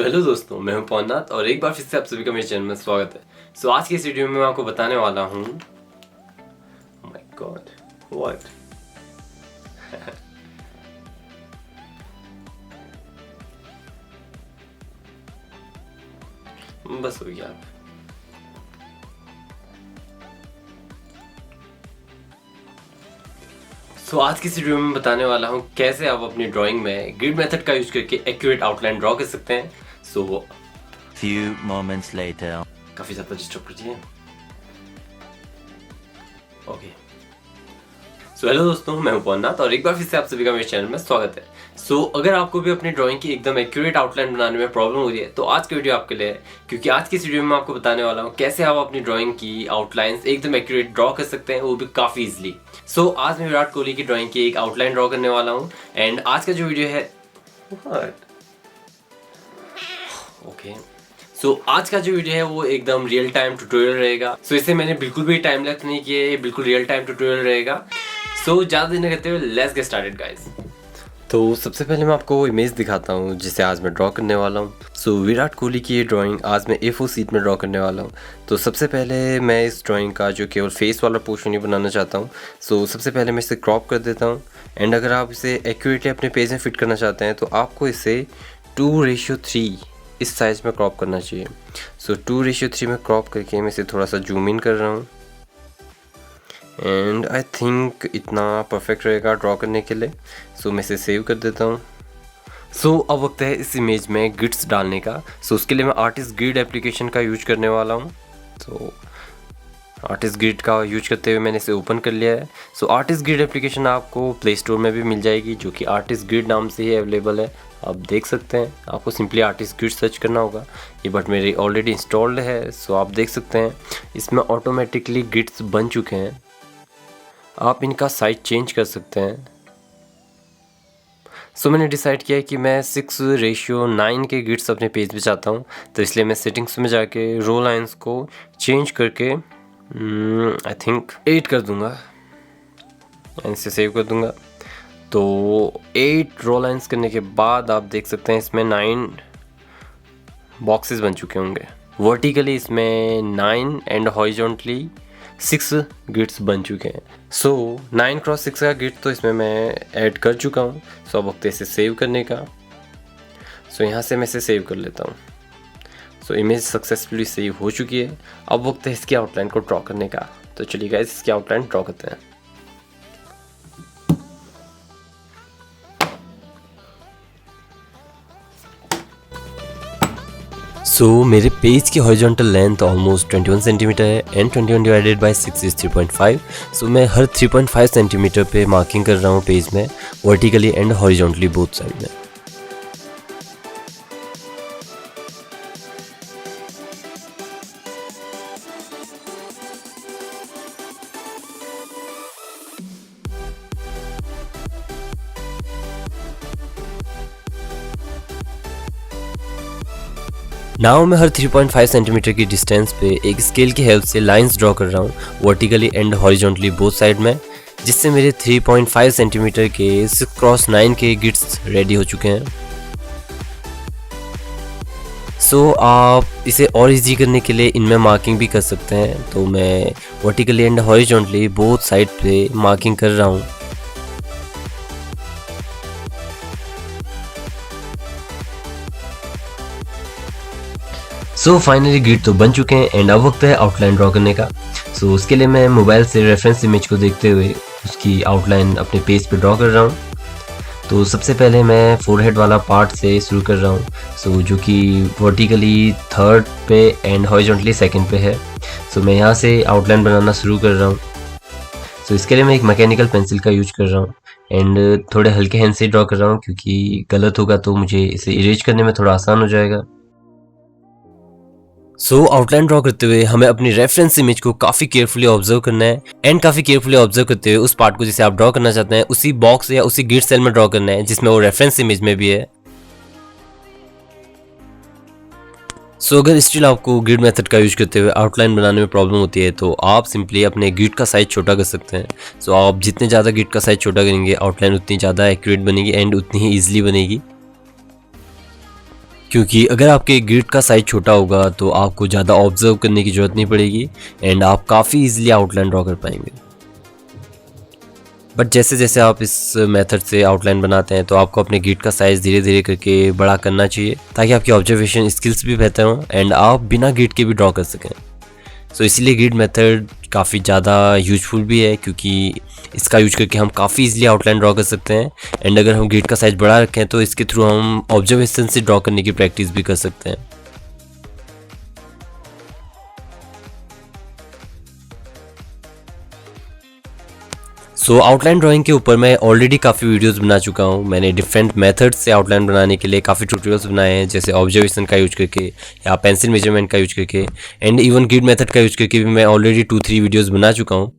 Hello दोस्तों, मैं हूं पवन और एक बार फिर से आप सभी का मेरे चैनल में स्वागत है। आज की इस वीडियो में मैं आपको बताने वाला हूं माय गॉड व्हाट बस हो गया। आज की इस वीडियो में बताने वाला हूँ कैसे आप अपनी ड्राइंग में ग्रिड मेथड का यूज करके एक्यूरेट आउटलाइन ड्रॉ कर सकते हैं। Few moments later. काफी ज्यादा डिस्टर्ब कीजिए। ओके, हेलो दोस्तों, मैं हूं पवन और एक बार फिर से आप सभी का मेरे चैनल में स्वागत है। अगर आपको भी अपनी ड्राइंग की एकदम एक्यूरेट आउटलाइन बनाने में प्रॉब्लम हो रही है तो आज की वीडियो आपके लिए है, क्योंकि आज की इस वीडियो में आपको बताने वाला हूं कैसे आप अपनी ड्राइंग की आउटलाइंस एकदम एक्यूरेट ड्रॉ कर सकते हैं, वो भी काफी इजीली। आज मैं विराट कोहली की ड्राइंग की एक आउटलाइन ड्रॉ करने वाला हूँ एंड आज का जो वीडियो है आज का जो वीडियो है वो एकदम रियल टाइम ट्यूटोरियल रहेगा। इसे मैंने बिल्कुल भी टाइम लैप्स नहीं किया है, बिल्कुल रियल टाइम ट्यूटोरियल रहेगा। ज़्यादा देर नहीं करते हुए लेट्स गेट स्टार्टेड गाइस। सबसे पहले मैं आपको इमेज दिखाता हूँ जिसे आज मैं ड्रॉ करने वाला हूँ। विराट कोहली की ये ड्राइंग आज मैं A4 शीट में ड्रॉ करने वाला हूँ। सबसे पहले मैं इस ड्राइंग का जो केवल फेस वाला पोर्शन ही बनाना चाहता हूँ। सबसे पहले मैं इसे क्रॉप कर देता हूँ एंड अगर आप इसे एक्यूरेटली अपने पेज में फिट करना चाहते हैं तो आपको इसे 2:3 इस साइज़ में क्रॉप करना चाहिए। 2:3 में क्रॉप करके मैं इसे थोड़ा सा जूम इन कर रहा हूँ एंड आई थिंक इतना परफेक्ट रहेगा ड्रॉ करने के लिए। मैं इसे सेव कर देता हूँ। अब वक्त है इस इमेज में ग्रिड्स डालने का। उसके लिए मैं आर्टिस्ट ग्रिड एप्लीकेशन का यूज करने वाला हूँ। आर्टिस्ट ग्रिड का यूज करते हुए मैंने इसे ओपन कर लिया है। आर्टिस्ट ग्रिड एप्लीकेशन आपको प्ले स्टोर में भी मिल जाएगी, जो कि आर्टिस्ट ग्रिड नाम से ही अवेलेबल है। आप देख सकते हैं, आपको सिंपली आर्टिस्ट ग्रिड सर्च करना होगा। ये बट मेरी ऑलरेडी इंस्टॉल्ड है। आप देख सकते हैं इसमें ऑटोमेटिकली ग्रिड्स बन चुके हैं। आप इनका साइज चेंज कर सकते हैं। मैंने डिसाइड किया है कि मैं 6:9 के ग्रिड्स अपने पेज पे चाहता हूँ, तो इसलिए मैं सेटिंग्स में जाके रो लाइंस को चेंज करके आई थिंक 8 कर दूंगा एंड इसे सेव कर दूंगा। 8 रो लाइंस करने के बाद आप देख सकते हैं इसमें 9 बॉक्सेस बन चुके होंगे। वर्टिकली इसमें 9 एंड हॉरिजॉन्टली 6 ग्रिड्स बन चुके हैं। 9x6 का ग्रिड तो इसमें मैं ऐड कर चुका हूँ। अब वक्त इसे सेव करने का। यहाँ से मैं इसे सेव कर लेता हूँ। इमेज सक्सेसफुली सेव हो चुकी है। अब वक्त है इसकी आउटलाइन को ड्रॉ करने का। चलिए गाइस, इसकी आउटलाइन ड्रॉ करते हैं। मेरे पेज की हॉरिजॉन्टल लेंथ ऑलमोस्ट 21 सेंटीमीटर है एंड 21 डिवाइडेड बाय 6 इज 3.5। मैं हर 3.5 सेंटीमीटर पे मार्किंग कर रहा हूँ पेज में, vertically and horizontally both side में। नाउ मैं हर 3.5 सेंटीमीटर की डिस्टेंस पे एक स्केल की हेल्प से लाइंस ड्रॉ कर रहा हूँ, vertically and horizontally both side में, जिससे मेरे 3.5 सेंटीमीटर के 6x9 के ग्रिड्स रेडी हो चुके हैं। आप इसे और इजी करने के लिए इनमें मार्किंग भी कर सकते हैं। तो मैं vertically and horizontally both side पे मार्किंग कर रहा हूँ। फाइनली ग्रिड तो बन चुके हैं एंड अब वक्त है आउटलाइन ड्रॉ करने का। उसके लिए मैं मोबाइल से रेफरेंस इमेज को देखते हुए उसकी आउटलाइन अपने पेज पे ड्रॉ कर रहा हूँ। सबसे पहले मैं फोरहेड वाला पार्ट से शुरू कर रहा हूँ, जो कि वर्टिकली 3rd पे एंड हॉरिजॉन्टली 2nd पे है। मैं यहाँ से आउटलाइन बनाना शुरू कर रहा हूँ। इसके लिए मैं एक मैकेनिकल पेंसिल का यूज कर रहा हूँ एंड थोड़े हल्के हैंड से ड्रॉ कर रहा हूँ, क्योंकि गलत होगा तो मुझे इसे इरेज करने में थोड़ा आसान हो जाएगा। आउटलाइन ड्रॉ करते हुए हमें अपनी रेफरेंस इमेज को काफी केयरफुली ऑब्जर्व करना है एंड काफी केयरफुली ऑब्जर्व करते हुए उस पार्ट को जिसे आप ड्रॉ करना चाहते हैं उसी बॉक्स या उसी ग्रिड सेल में ड्रॉ करना है जिसमें वो रेफरेंस इमेज में भी है। अगर स्टिल आपको ग्रिड मेथड का यूज करते हुए आउटलाइन बनाने में प्रॉब्लम होती है तो आप सिंपली अपने ग्रिड का साइज छोटा कर सकते हैं। आप जितने ज़्यादा ग्रिड का साइज छोटा करेंगे आउटलाइन उतनी ज़्यादा एक्यूरेट बनेगी एंड उतनी ही ईजिली बनेगी। क्योंकि अगर आपके ग्रिड का साइज छोटा होगा तो आपको ज़्यादा ऑब्जर्व करने की ज़रूरत नहीं पड़ेगी एंड आप काफ़ी इजीली आउटलाइन ड्रॉ कर पाएंगे। बट जैसे जैसे आप इस मेथड से आउटलाइन बनाते हैं तो आपको अपने ग्रिड का साइज़ धीरे धीरे करके बड़ा करना चाहिए ताकि आपकी ऑब्जर्वेशन स्किल्स भी बेहतर हों एंड आप बिना ग्रिड के भी ड्रॉ कर सकें। सो इसीलिए ग्रिड मेथड काफ़ी ज़्यादा यूजफुल भी है क्योंकि इसका यूज करके हम काफ़ी इजीली आउटलाइन ड्रॉ कर सकते हैं एंड अगर हम ग्रिड का साइज बढ़ा रखें तो इसके थ्रू हम ऑब्जर्वेशन से ड्रॉ करने की प्रैक्टिस भी कर सकते हैं। सो आउटलाइन ड्राइंग के ऊपर मैं ऑलरेडी काफ़ी वीडियोस बना चुका हूँ। मैंने डिफरेंट मेथड्स से आउटलाइन बनाने के लिए काफ़ी ट्यूटोरियल्स बनाए हैं, जैसे ऑब्जर्वेशन का यूज करके या पेंसिल मेजरमेंट का यूज करके एंड इवन ग्रिड मेथड का यूज करके भी मैं ऑलरेडी 2-3 वीडियोस बना चुका हूँ।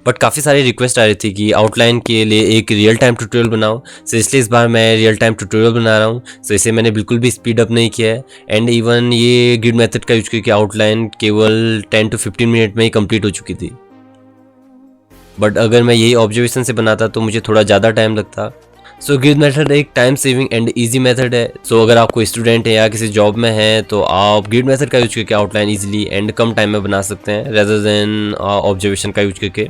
बट काफ़ी सारी रिक्वेस्ट आ रही थी कि आउटलाइन के लिए एक रियल टाइम ट्यूटोरियल बनाओ, सो इसलिए इस बार मैं रियल टाइम ट्यूटोरियल बना रहा हूँ। सो इसे मैंने बिल्कुल भी स्पीड अप नहीं किया है एंड इवन ये ग्रिड मेथड का यूज करके आउटलाइन केवल 10 to 15 मिनट में ही कंप्लीट हो चुकी थी। बट अगर मैं यही ऑब्जर्वेशन से बनाता तो मुझे थोड़ा ज़्यादा टाइम लगता। सो ग्रिड मेथड एक time saving and easy method है। सो अगर आप कोई स्टूडेंट है या किसी जॉब में हैं तो आप ग्रिड मेथड का यूज करके outline easily and come time में बना सकते हैं रेदर देन ऑब्जर्वेशन का यूज करके।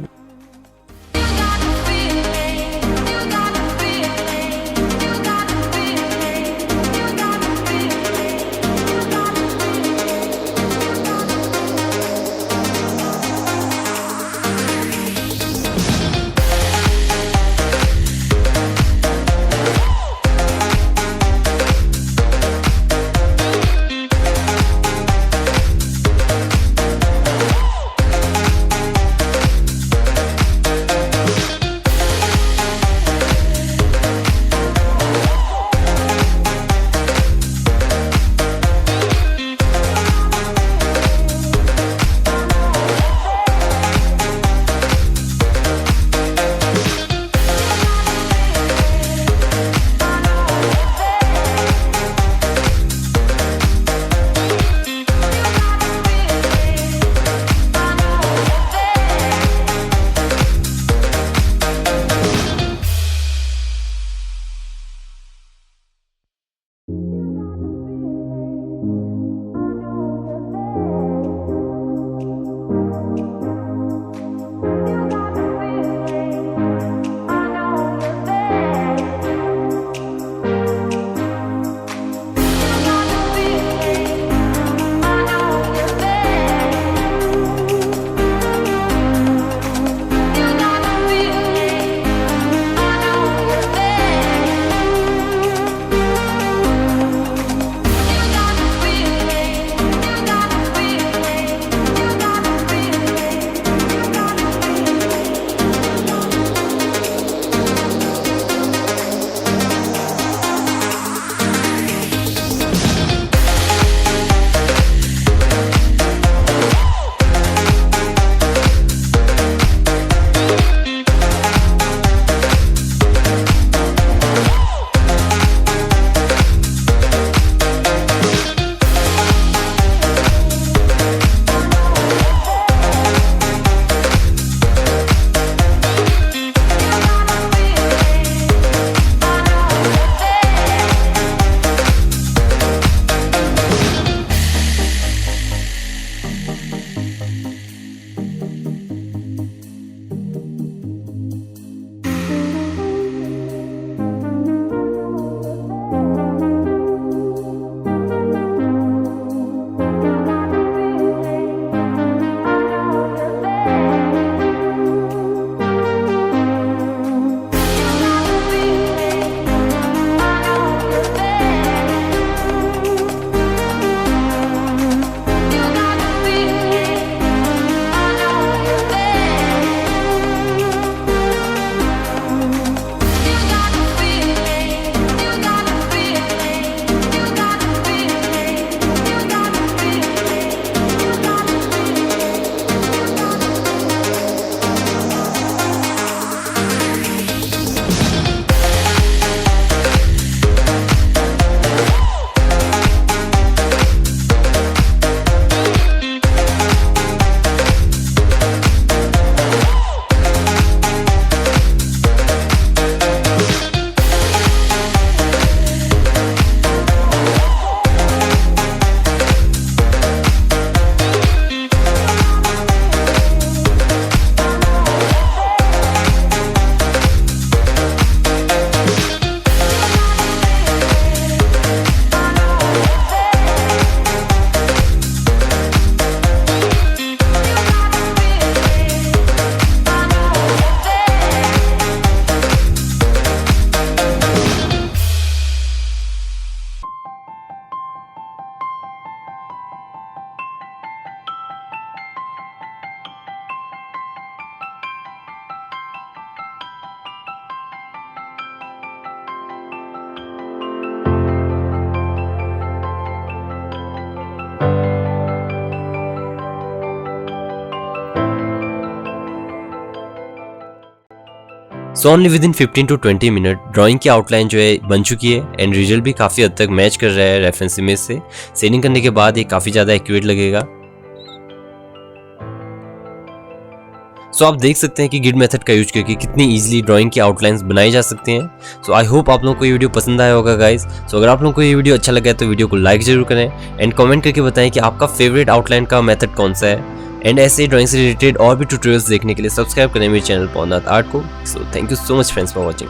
So only with in 15 to 20 minute drawing की आउटलाइन जो है बन चुकी है एंड रिजल्ट भी काफ़ी हद तक मैच कर रहा है रेफरेंस इमेज से। शेडिंग करने के बाद ये काफ़ी ज़्यादा एक्यूरेट लगेगा। सो आप देख सकते हैं कि गिड मेथड का यूज करके कितनी इजीली ड्राइंग की आउटलाइंस बनाई जा सकती हैं। सो आई होप आप लोगों को ये वीडियो पसंद आया होगा गाइस। सो अगर आप लोगों को ये वीडियो अच्छा लगा है तो वीडियो को लाइक जरूर करें एंड कमेंट करके बताएं कि आपका फेवरेट आउटलाइन का मेथड कौन सा है। एंड ऐसे ड्राइंग से रिलेटेड और भी ट्यूटोरियल्स देखने के लिए सब्सक्राइब करें मेरे चैनल पवन नाथ आर्ट को। So thank you so much friends for watching.